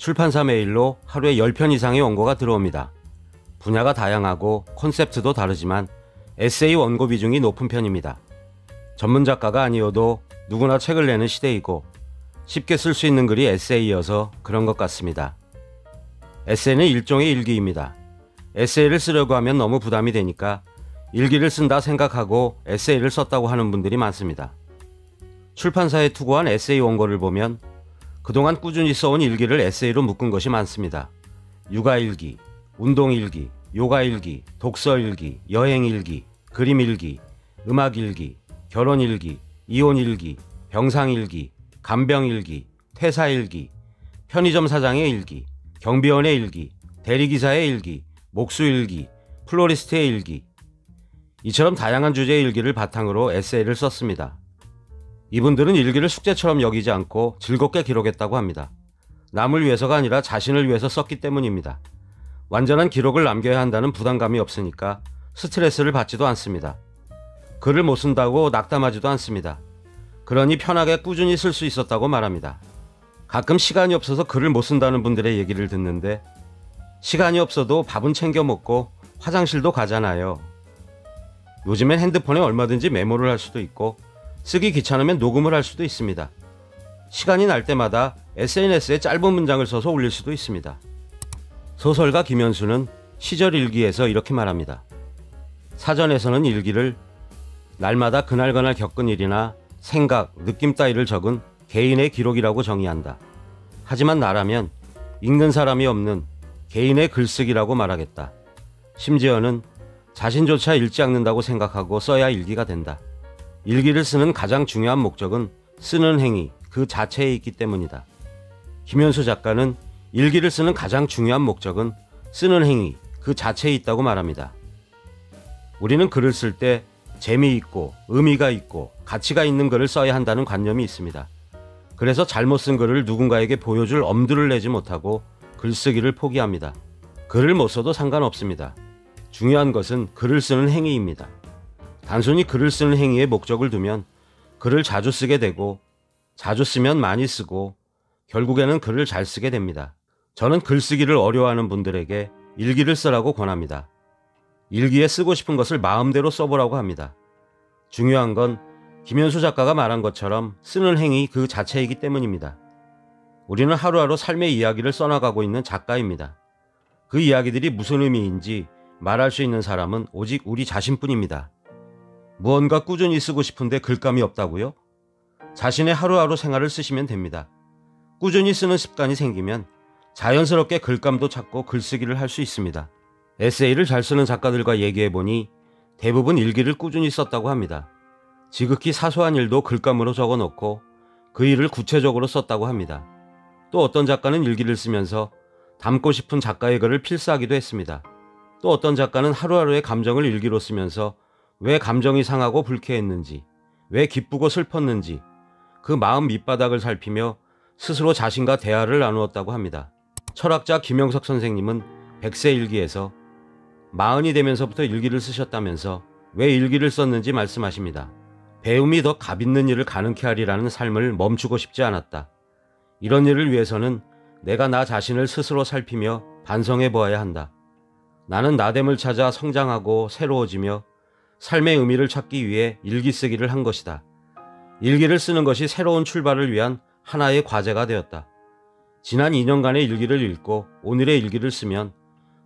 출판사 메일로 하루에 10편 이상의 원고가 들어옵니다. 분야가 다양하고 콘셉트도 다르지만 에세이 원고 비중이 높은 편입니다. 전문 작가가 아니어도 누구나 책을 내는 시대이고 쉽게 쓸 수 있는 글이 에세이여서 그런 것 같습니다. 에세이는 일종의 일기입니다. 에세이를 쓰려고 하면 너무 부담이 되니까 일기를 쓴다 생각하고 에세이를 썼다고 하는 분들이 많습니다. 출판사에 투고한 에세이 원고를 보면 그동안 꾸준히 써온 일기를 에세이로 묶은 것이 많습니다. 육아일기, 운동일기, 요가일기, 독서일기, 여행일기, 그림일기, 음악일기, 결혼일기, 이혼일기, 병상일기, 간병일기, 퇴사일기, 편의점 사장의 일기, 경비원의 일기, 대리기사의 일기, 목수일기, 플로리스트의 일기, 이처럼 다양한 주제의 일기를 바탕으로 에세이를 썼습니다. 이분들은 일기를 숙제처럼 여기지 않고 즐겁게 기록했다고 합니다. 남을 위해서가 아니라 자신을 위해서 썼기 때문입니다. 완전한 기록을 남겨야 한다는 부담감이 없으니까 스트레스를 받지도 않습니다. 글을 못 쓴다고 낙담하지도 않습니다. 그러니 편하게 꾸준히 쓸 수 있었다고 말합니다. 가끔 시간이 없어서 글을 못 쓴다는 분들의 얘기를 듣는데 시간이 없어도 밥은 챙겨 먹고 화장실도 가잖아요. 요즘엔 핸드폰에 얼마든지 메모를 할 수도 있고 쓰기 귀찮으면 녹음을 할 수도 있습니다. 시간이 날 때마다 SNS에 짧은 문장을 써서 올릴 수도 있습니다. 소설가 김현수는 시절 일기에서 이렇게 말합니다. 사전에서는 일기를 날마다 그날그날 겪은 일이나 생각, 느낌 따위를 적은 개인의 기록이라고 정의한다. 하지만 나라면 읽는 사람이 없는 개인의 글쓰기라고 말하겠다. 심지어는 자신조차 읽지 않는다고 생각하고 써야 일기가 된다. 일기를 쓰는 가장 중요한 목적은 쓰는 행위 그 자체에 있기 때문이다. 김현수 작가는 일기를 쓰는 가장 중요한 목적은 쓰는 행위 그 자체에 있다고 말합니다. 우리는 글을 쓸 때 재미있고 의미가 있고 가치가 있는 글을 써야 한다는 관념이 있습니다. 그래서 잘못 쓴 글을 누군가에게 보여줄 엄두를 내지 못하고 글쓰기를 포기합니다. 글을 못 써도 상관없습니다. 중요한 것은 글을 쓰는 행위입니다. 단순히 글을 쓰는 행위에 목적을 두면 글을 자주 쓰게 되고 자주 쓰면 많이 쓰고 결국에는 글을 잘 쓰게 됩니다. 저는 글쓰기를 어려워하는 분들에게 일기를 쓰라고 권합니다. 일기에 쓰고 싶은 것을 마음대로 써보라고 합니다. 중요한 건 김현수 작가가 말한 것처럼 쓰는 행위 그 자체이기 때문입니다. 우리는 하루하루 삶의 이야기를 써나가고 있는 작가입니다. 그 이야기들이 무슨 의미인지 말할 수 있는 사람은 오직 우리 자신뿐입니다. 무언가 꾸준히 쓰고 싶은데 글감이 없다고요? 자신의 하루하루 생활을 쓰시면 됩니다. 꾸준히 쓰는 습관이 생기면 자연스럽게 글감도 찾고 글쓰기를 할 수 있습니다. 에세이를 잘 쓰는 작가들과 얘기해보니 대부분 일기를 꾸준히 썼다고 합니다. 지극히 사소한 일도 글감으로 적어놓고 그 일을 구체적으로 썼다고 합니다. 또 어떤 작가는 일기를 쓰면서 담고 싶은 작가의 글을 필사하기도 했습니다. 또 어떤 작가는 하루하루의 감정을 일기로 쓰면서 왜 감정이 상하고 불쾌했는지, 왜 기쁘고 슬펐는지 그 마음 밑바닥을 살피며 스스로 자신과 대화를 나누었다고 합니다. 철학자 김영석 선생님은 백세 일기에서 40이 되면서부터 일기를 쓰셨다면서 왜 일기를 썼는지 말씀하십니다. 배움이 더 값있는 일을 가능케 하리라는 삶을 멈추고 싶지 않았다. 이런 일을 위해서는 내가 나 자신을 스스로 살피며 반성해 보아야 한다. 나는 나됨을 찾아 성장하고 새로워지며 삶의 의미를 찾기 위해 일기 쓰기를 한 것이다. 일기를 쓰는 것이 새로운 출발을 위한 하나의 과제가 되었다. 지난 2년간의 일기를 읽고 오늘의 일기를 쓰면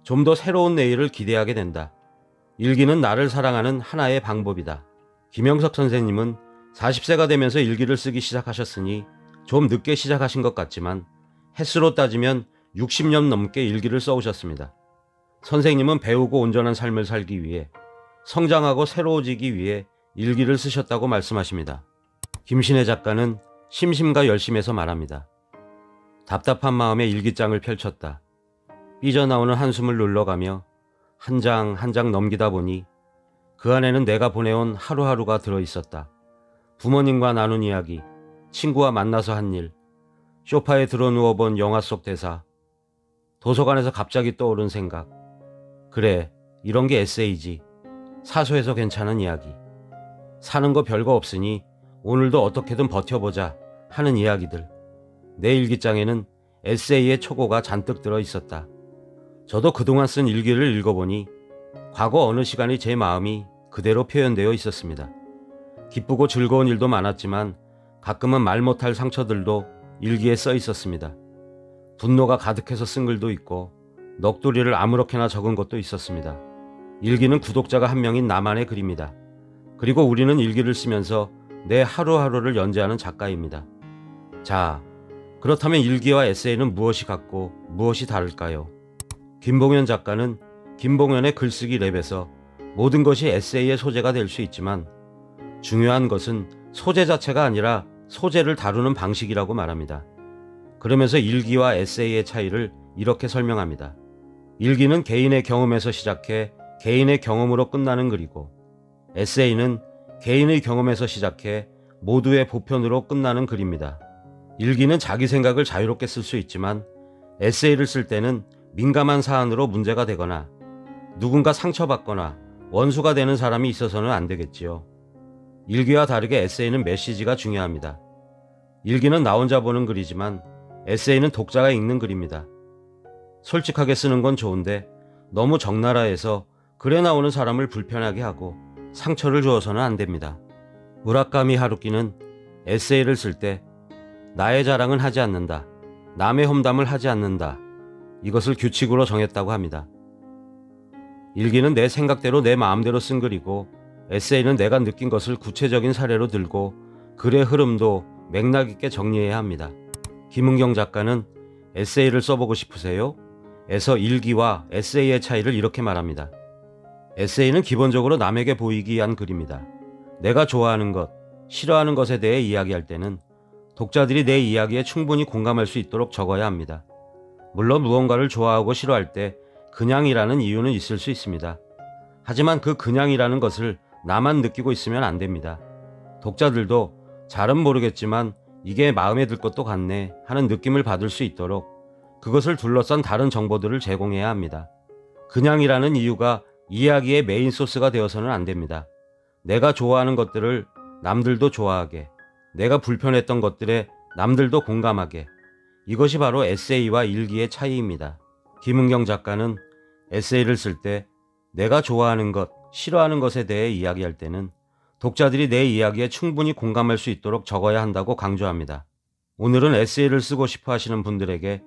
좀 더 새로운 내일을 기대하게 된다. 일기는 나를 사랑하는 하나의 방법이다. 김영석 선생님은 40세가 되면서 일기를 쓰기 시작하셨으니 좀 늦게 시작하신 것 같지만 횟수로 따지면 60년 넘게 일기를 써오셨습니다. 선생님은 배우고 온전한 삶을 살기 위해 성장하고 새로워지기 위해 일기를 쓰셨다고 말씀하십니다. 김신혜 작가는 심심과 열심에서 말합니다. 답답한 마음에 일기장을 펼쳤다. 삐져나오는 한숨을 눌러가며 한 장 한 장 넘기다 보니 그 안에는 내가 보내온 하루하루가 들어있었다. 부모님과 나눈 이야기, 친구와 만나서 한 일, 소파에 들어 누워본 영화 속 대사, 도서관에서 갑자기 떠오른 생각. 그래, 이런 게 에세이지. 사소해서 괜찮은 이야기. 사는 거 별거 없으니 오늘도 어떻게든 버텨보자 하는 이야기들. 내 일기장에는 에세이의 초고가 잔뜩 들어 있었다. 저도 그동안 쓴 일기를 읽어보니 과거 어느 시간이 제 마음이 그대로 표현되어 있었습니다. 기쁘고 즐거운 일도 많았지만 가끔은 말 못할 상처들도 일기에 써 있었습니다. 분노가 가득해서 쓴 글도 있고 넋두리를 아무렇게나 적은 것도 있었습니다. 일기는 구독자가 한 명인 나만의 글입니다. 그리고 우리는 일기를 쓰면서 내 하루하루를 연재하는 작가입니다. 자, 그렇다면 일기와 에세이는 무엇이 같고 무엇이 다를까요? 김봉현 작가는 김봉현의 글쓰기 랩에서 모든 것이 에세이의 소재가 될 수 있지만 중요한 것은 소재 자체가 아니라 소재를 다루는 방식이라고 말합니다. 그러면서 일기와 에세이의 차이를 이렇게 설명합니다. 일기는 개인의 경험에서 시작해 개인의 경험으로 끝나는 글이고 에세이는 개인의 경험에서 시작해 모두의 보편으로 끝나는 글입니다. 일기는 자기 생각을 자유롭게 쓸 수 있지만 에세이를 쓸 때는 민감한 사안으로 문제가 되거나 누군가 상처받거나 원수가 되는 사람이 있어서는 안 되겠지요. 일기와 다르게 에세이는 메시지가 중요합니다. 일기는 나 혼자 보는 글이지만 에세이는 독자가 읽는 글입니다. 솔직하게 쓰는 건 좋은데 너무 적나라해서 글에 나오는 사람을 불편하게 하고 상처를 주어서는 안 됩니다. 무라카미 하루키는 에세이를 쓸 때 나의 자랑은 하지 않는다. 남의 험담을 하지 않는다. 이것을 규칙으로 정했다고 합니다. 일기는 내 생각대로 내 마음대로 쓴 글이고 에세이는 내가 느낀 것을 구체적인 사례로 들고 글의 흐름도 맥락 있게 정리해야 합니다. 김은경 작가는 에세이를 써보고 싶으세요? 에서 일기와 에세이의 차이를 이렇게 말합니다. 에세이는 기본적으로 남에게 보이기 위한 글입니다. 내가 좋아하는 것, 싫어하는 것에 대해 이야기할 때는 독자들이 내 이야기에 충분히 공감할 수 있도록 적어야 합니다. 물론 무언가를 좋아하고 싫어할 때 그냥이라는 이유는 있을 수 있습니다. 하지만 그 그냥이라는 것을 나만 느끼고 있으면 안 됩니다. 독자들도 잘은 모르겠지만 이게 마음에 들 것도 같네 하는 느낌을 받을 수 있도록 그것을 둘러싼 다른 정보들을 제공해야 합니다. 그냥이라는 이유가 이야기의 메인 소스가 되어서는 안 됩니다. 내가 좋아하는 것들을 남들도 좋아하게, 내가 불편했던 것들에 남들도 공감하게, 이것이 바로 에세이와 일기의 차이입니다. 김은경 작가는 에세이를 쓸 때 내가 좋아하는 것, 싫어하는 것에 대해 이야기할 때는 독자들이 내 이야기에 충분히 공감할 수 있도록 적어야 한다고 강조합니다. 오늘은 에세이를 쓰고 싶어 하시는 분들에게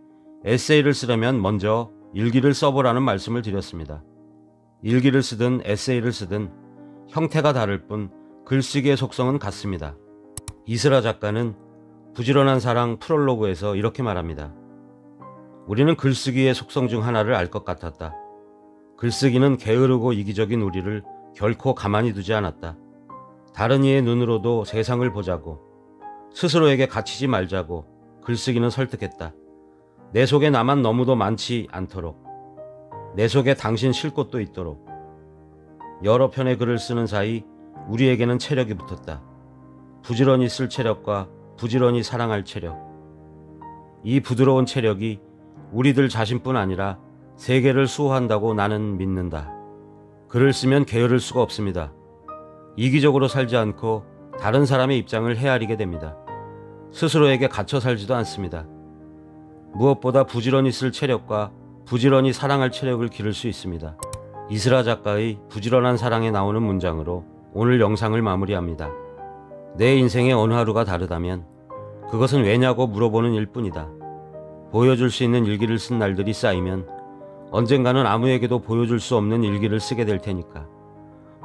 에세이를 쓰려면 먼저 일기를 써보라는 말씀을 드렸습니다. 일기를 쓰든 에세이를 쓰든 형태가 다를 뿐 글쓰기의 속성은 같습니다. 이슬아 작가는 부지런한 사랑 프롤로그에서 이렇게 말합니다. 우리는 글쓰기의 속성 중 하나를 알 것 같았다. 글쓰기는 게으르고 이기적인 우리를 결코 가만히 두지 않았다. 다른 이의 눈으로도 세상을 보자고, 스스로에게 갇히지 말자고 글쓰기는 설득했다. 내 속에 나만 너무도 많지 않도록, 내 속에 당신 쉴 곳도 있도록. 여러 편의 글을 쓰는 사이 우리에게는 체력이 붙었다. 부지런히 쓸 체력과 부지런히 사랑할 체력. 이 부드러운 체력이 우리들 자신뿐 아니라 세계를 수호한다고 나는 믿는다. 글을 쓰면 게으를 수가 없습니다. 이기적으로 살지 않고 다른 사람의 입장을 헤아리게 됩니다. 스스로에게 갇혀 살지도 않습니다. 무엇보다 부지런히 쓸 체력과 부지런히 사랑할 체력을 기를 수 있습니다. 이슬아 작가의 부지런한 사랑에 나오는 문장으로 오늘 영상을 마무리합니다. 내 인생의 어느 하루가 다르다면 그것은 왜냐고 물어보는 일뿐이다. 보여줄 수 있는 일기를 쓴 날들이 쌓이면 언젠가는 아무에게도 보여줄 수 없는 일기를 쓰게 될 테니까.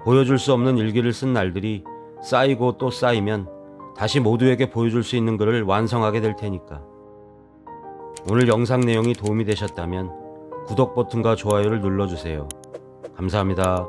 보여줄 수 없는 일기를 쓴 날들이 쌓이고 또 쌓이면 다시 모두에게 보여줄 수 있는 글을 완성하게 될 테니까. 오늘 영상 내용이 도움이 되셨다면 구독 버튼과 좋아요를 눌러주세요. 감사합니다.